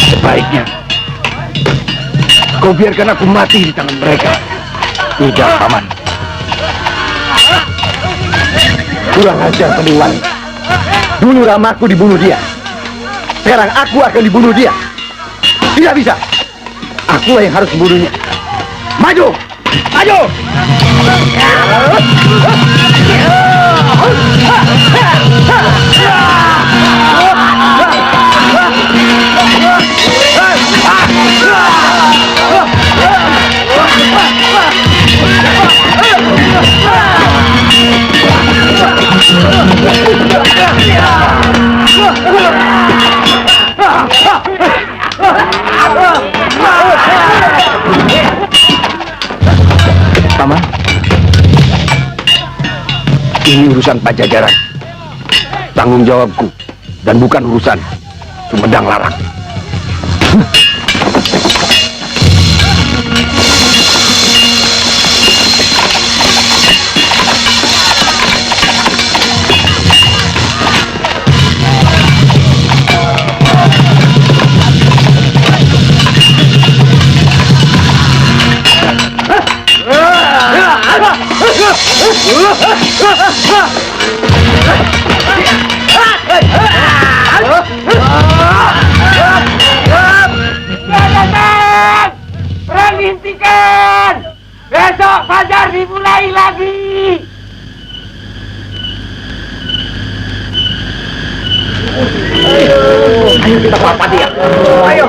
Sebaiknya kau biarkan aku mati di tangan mereka. Tidak, Paman. Kurang ajar Siliwangi. Dulu Ramaku dibunuh dia. Sekarang aku akan dibunuh dia. Tidak bisa. Akulah yang harus membunuhnya. Maju! Maju! Paman, ini urusan Pajajaran. Tanggung jawabku dan bukan urusan Sumedang Larang. Perang dihentikan! Besok fajar dimulai lagi! Ayo kita papa dia. Ayo.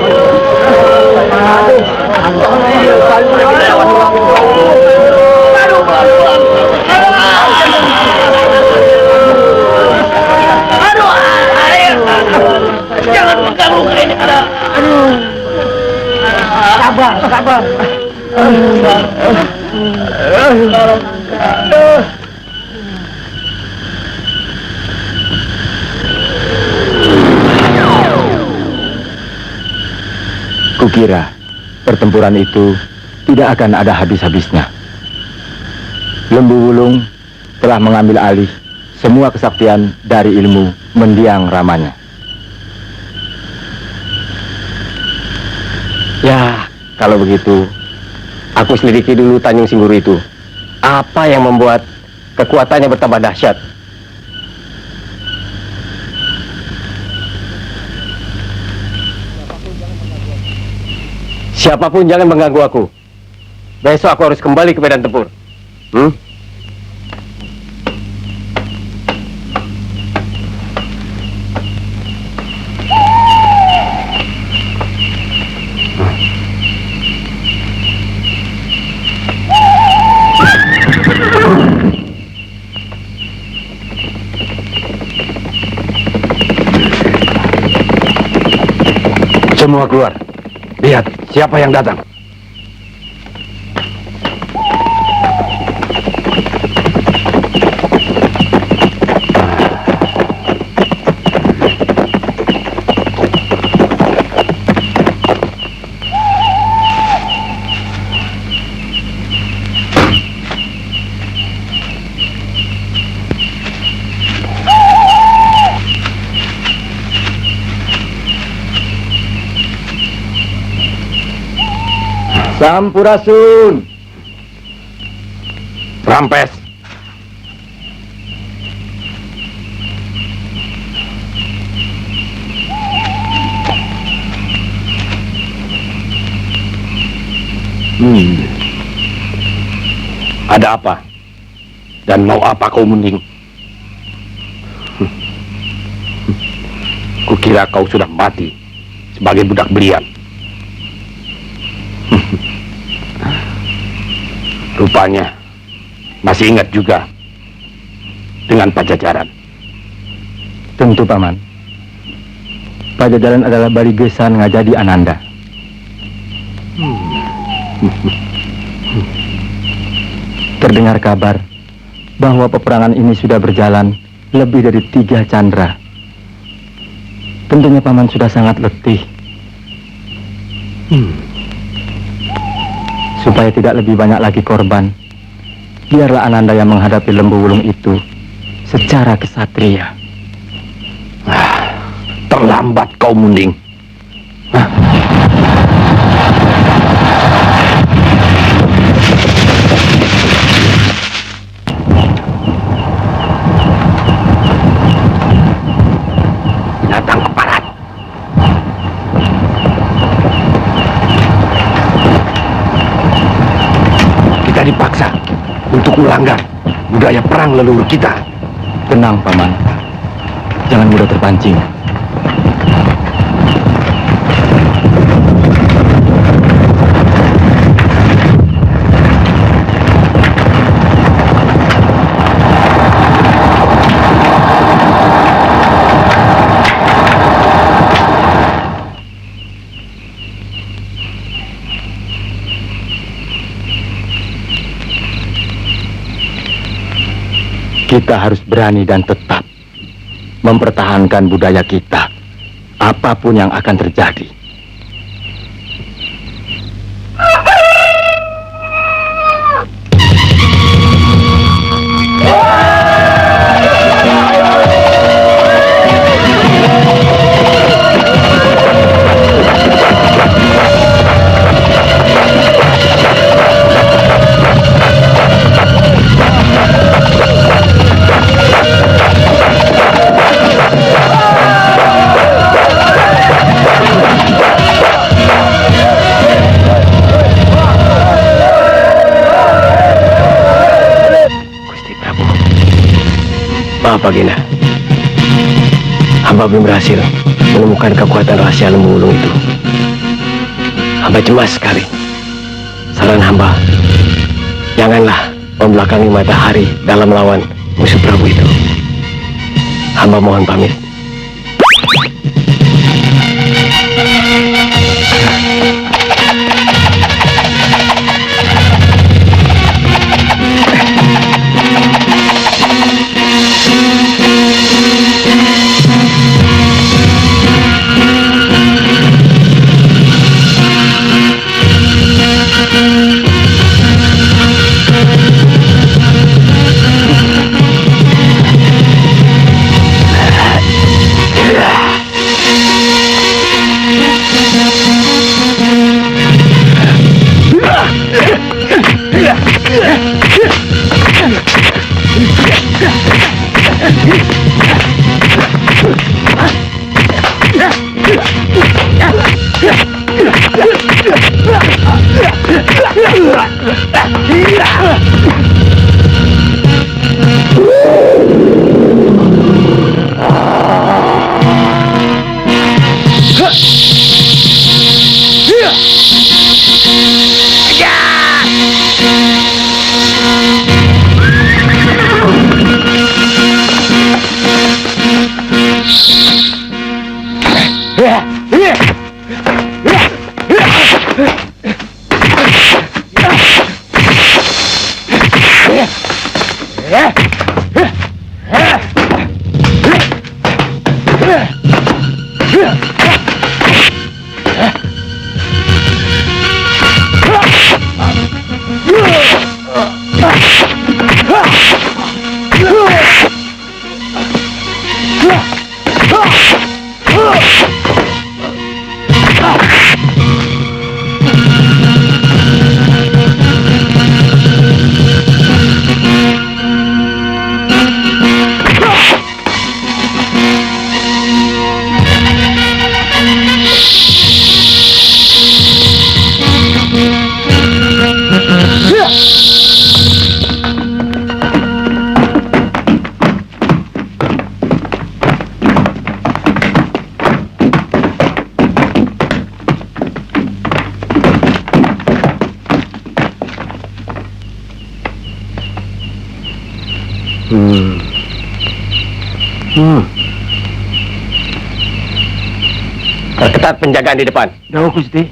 Jangan pegang luka ini, sabar, sabar. Kukira pertempuran itu tidak akan ada habis-habisnya. Lembu Wulung telah mengambil alih semua kesaktian dari ilmu mendiang ramanya. Ya, kalau begitu, aku selidiki dulu Tanjung Singguru itu. Apa yang membuat kekuatannya bertambah dahsyat? Siapapun jangan mengganggu aku. Besok aku harus kembali ke medan tempur. Semua keluar. Lihat siapa yang datang. Sampurasun. Rampes. Ada apa? Dan mau apa kau mending? Kukira kau sudah mati sebagai budak belian. Rupanya masih ingat juga dengan Pajajaran. Tentu, Paman. Pajajaran adalah barigesan ngajadi Ananda. Terdengar kabar bahwa peperangan ini sudah berjalan lebih dari 3 candra. Tentunya Paman sudah sangat letih. Supaya tidak lebih banyak lagi korban, biarlah Ananda yang menghadapi Lembu Wulung itu secara kesatria. Terlambat kau Munding. Binatang keparat. Kita dipaksa untuk melanggar budaya perang leluhur kita. Tenang, Paman. Jangan mudah terpancing. Kita harus berani dan tetap mempertahankan budaya kita, apapun yang akan terjadi. apa, Gina? Hamba belum berhasil menemukan kekuatan rahasia lembu ulung itu. Hamba cemas sekali. Saran hamba, janganlah membelakangi matahari dalam melawan musuh Prabu itu. Hamba mohon pamit. Perketat penjagaan di depan. Jauh, Gusti.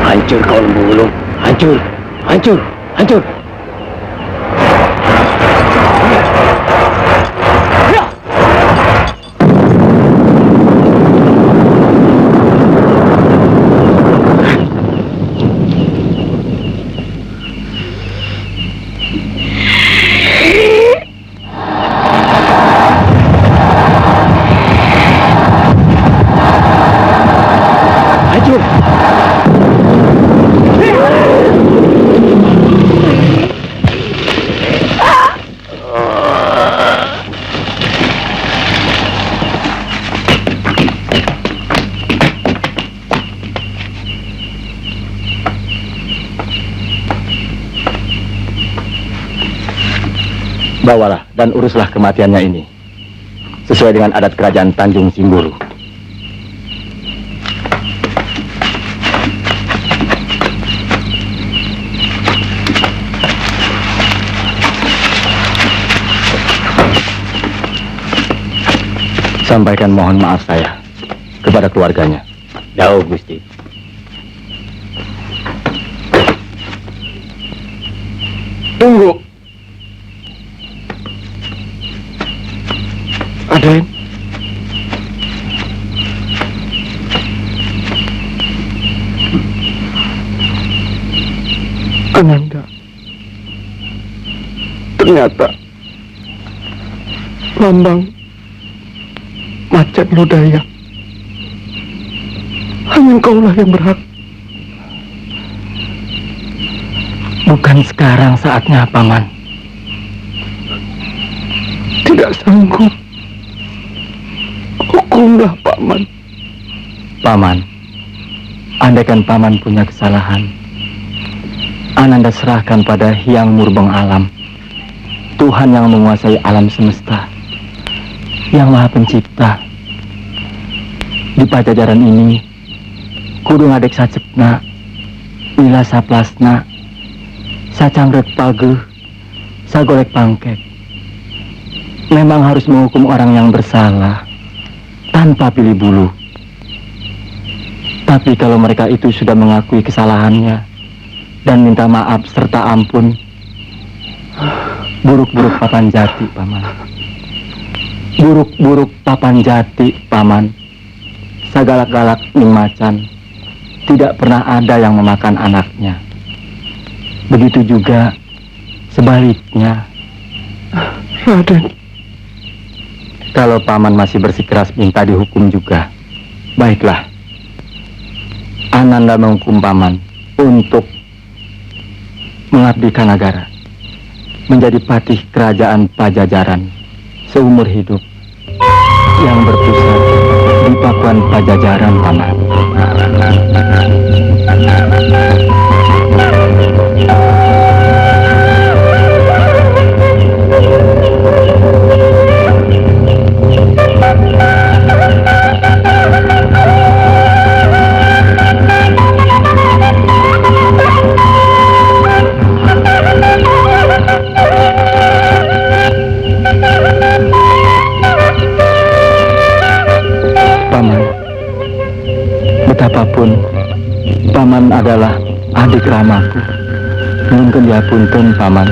Hancur kau lembu ulung. Hancur, hancur, hancur. Bawalah dan uruslah kematiannya ini sesuai dengan adat kerajaan Tanjung Simburu. Sampaikan mohon maaf saya kepada keluarganya. Jauh, Gusti. Raden. Ananda. Ternyata lambang macan lodaya. Hanya engkaulah yang berhak. Bukan sekarang saatnya, Paman. Tidak sanggup. Hukumlah, Paman. Paman, andaikan Paman punya kesalahan, Ananda serahkan pada Hyang Murbeng Alam, Tuhan yang menguasai alam semesta, yang Maha Pencipta. Di Pajajaran ini, kudu ngadek sacepna, Wila saplasna, sacangret pageh, sagolek pangkek. Memang harus menghukum orang yang bersalah tanpa pilih bulu. Tapi kalau mereka itu sudah mengakui kesalahannya dan minta maaf serta ampun, buruk-buruk papan jati, Paman. Buruk-buruk papan jati, Paman. Sagalak-galak ning macan tidak pernah ada yang memakan anaknya. Begitu juga sebaliknya. Raden. Kalau Paman masih bersikeras minta dihukum juga, baiklah. Ananda menghukum Paman untuk mengabdikan negara, menjadi patih kerajaan Pajajaran seumur hidup, yang berpusat di Pakuan Pajajaran, Paman. Betapapun Paman adalah adik ramaku, mungkin dia punten Paman,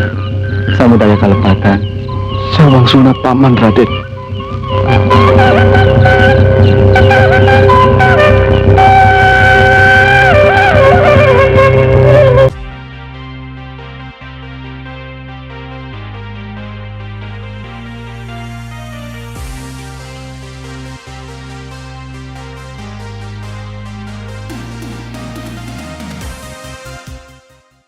samudaya kalepatan. Sawang sunat Paman, Raden.